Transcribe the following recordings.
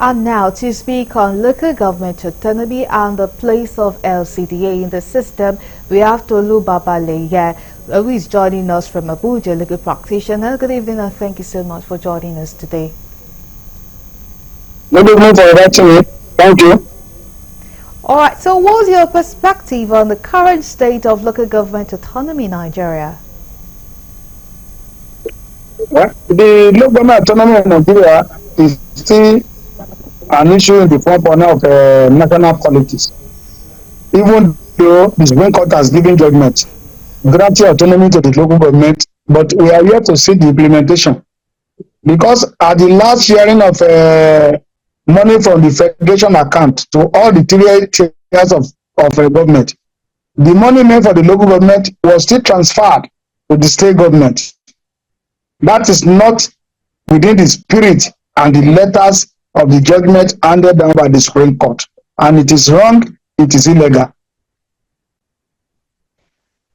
And now to speak on local government autonomy and the place of LCDA in the system, we have Tolu Babaleye, who is joining us from Abuja, legal practitioner. Good evening and thank you so much for joining us today. Good evening for inviting me. Thank you. All right, so what's your perspective on the current state of local government autonomy in Nigeria? Well, the local government autonomy in Nigeria is still an issue in the front burner of national politics. Even though the Supreme Court has given judgment granting autonomy to the local government, but we are yet to see the implementation. Because at the last hearing of money from the federation account to all the three tiers of government, the money meant for the local government was still transferred to the state government. That is not within the spirit and the letters of the judgment handed down by the Supreme Court. And it is wrong, it is illegal.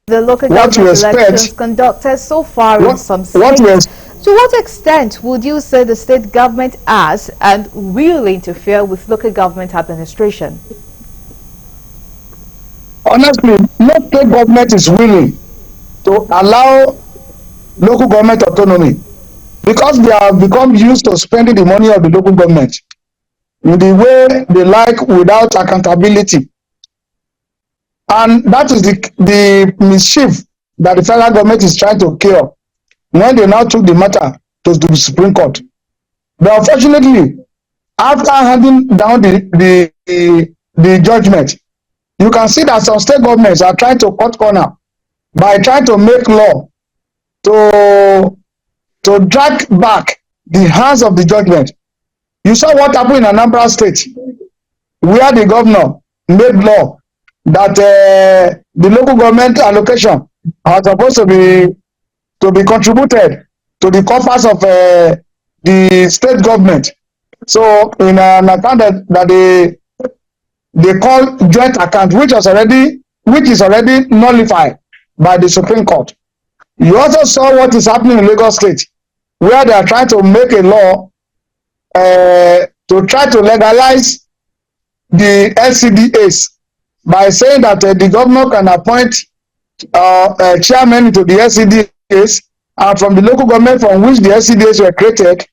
The local government elections conducted so far in some states, to what extent would you say the state government has and will interfere with local government administration? Honestly, no state government is willing to allow local government autonomy because they have become used to spending the money of the local government in the way they like without accountability. And that is the mischief that the federal government is trying to cure when they now took the matter to the Supreme Court. But unfortunately, after handing down the judgment, you can see that some state governments are trying to cut corner by trying to make law to drag back the hands of the judgment. You saw what happened in Anambra State, where the governor made law that the local government allocation are supposed to be contributed to the coffers of the state government. So in an account that they call joint account, which is already nullified by the Supreme Court. You also saw what is happening in Lagos State, where they are trying to make a law to try to legalize the LCDAs by saying that the governor can appoint chairman to the LCDAs, and from the local government from which the LCDAs were created,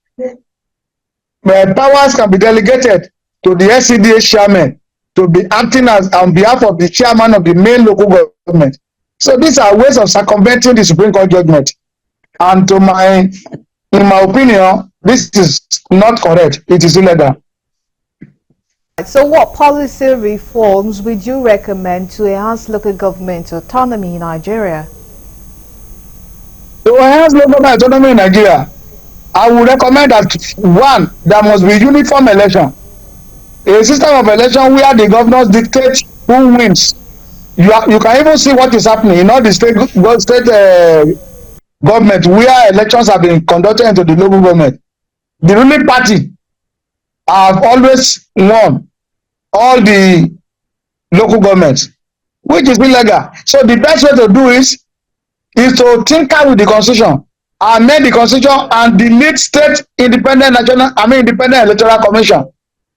powers can be delegated to the LCDA chairman to be acting as on behalf of the chairman of the main local government. So these are ways of circumventing the Supreme Court judgment. And in my opinion, this is not correct. It is illegal. So what policy reforms would you recommend to enhance local government autonomy in Nigeria? To enhance local government autonomy in Nigeria, I would recommend that one, there must be uniform election. A system of election where the governors dictate who wins. You can even see what is happening in all the state government where elections have been conducted into the local government. The ruling party have always won all the local governments, which is illegal. So the best way to do is to tinker with the constitution, amend the constitution, and delete state independent electoral commission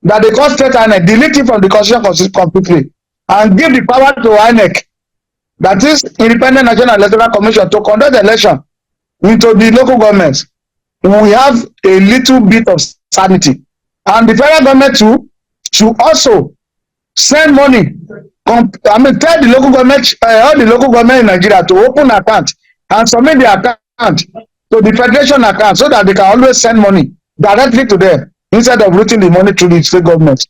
that they call state INEC, delete it from the constitution completely, and give the power to INEC, that is Independent National Electoral Commission, to conduct the election into the local governments. We have a little bit of sanity. And the federal government too should also send money, tell the local government, all the local government in Nigeria to open account and submit the account to the federation account so that they can always send money directly to them instead of routing the money through the state government.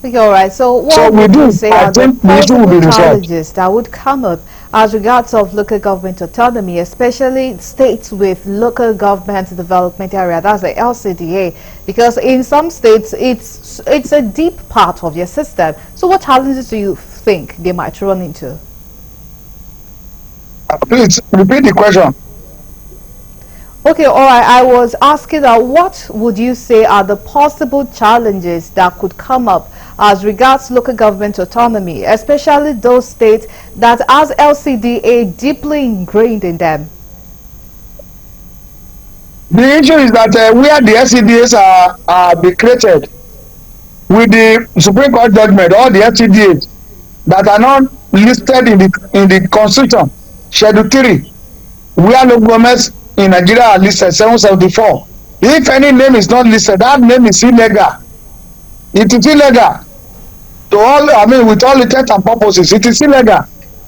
Okay, all right. So what would you say are the possible challenges that would come up as regards of local government autonomy, especially states with local government development area, that's the LCDA, because in some states it's a deep part of your system. So what challenges do you think they might run into? Please repeat the question. Okay, all right. I was asking what would you say are the possible challenges that could come up as regards local government autonomy, especially those states that has LCDA deeply ingrained in them? The issue is that where the LCDAs are created, with the Supreme Court judgment, all the LCDAs that are not listed in the Constitution, Schedule 3, where local governments in Nigeria are listed 774. If any name is not listed, that name is illegal. It is illegal to all, I mean, with all intents and purposes, it is illegal,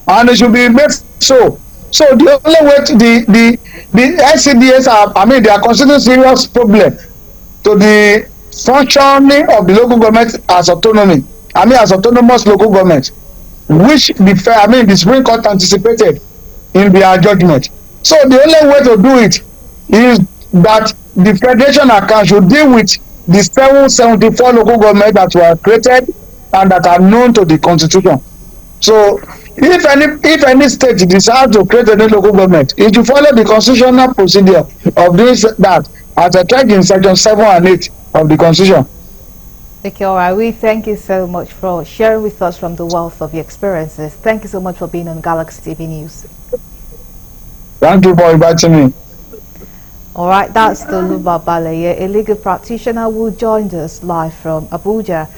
and it should be made so. So the only way to the LCDAs are, I mean, they are considered serious problem to the functioning of the local government as autonomy. I mean, as autonomous local government, which the Supreme Court anticipated in their judgment. So the only way to do it is that the federation account should deal with the 774 local governments that were created and that are known to the Constitution. So if any state decides to create a new local government, it will follow the constitutional procedure of doing that as attached in section 7 and 8 of the Constitution. Okay, all right. We thank you so much for sharing with us from the wealth of your experiences. Thank you so much for being on Galaxy TV News. Thank you for inviting me. All right, that's Tolu Babaleye, a legal practitioner who joined us live from Abuja.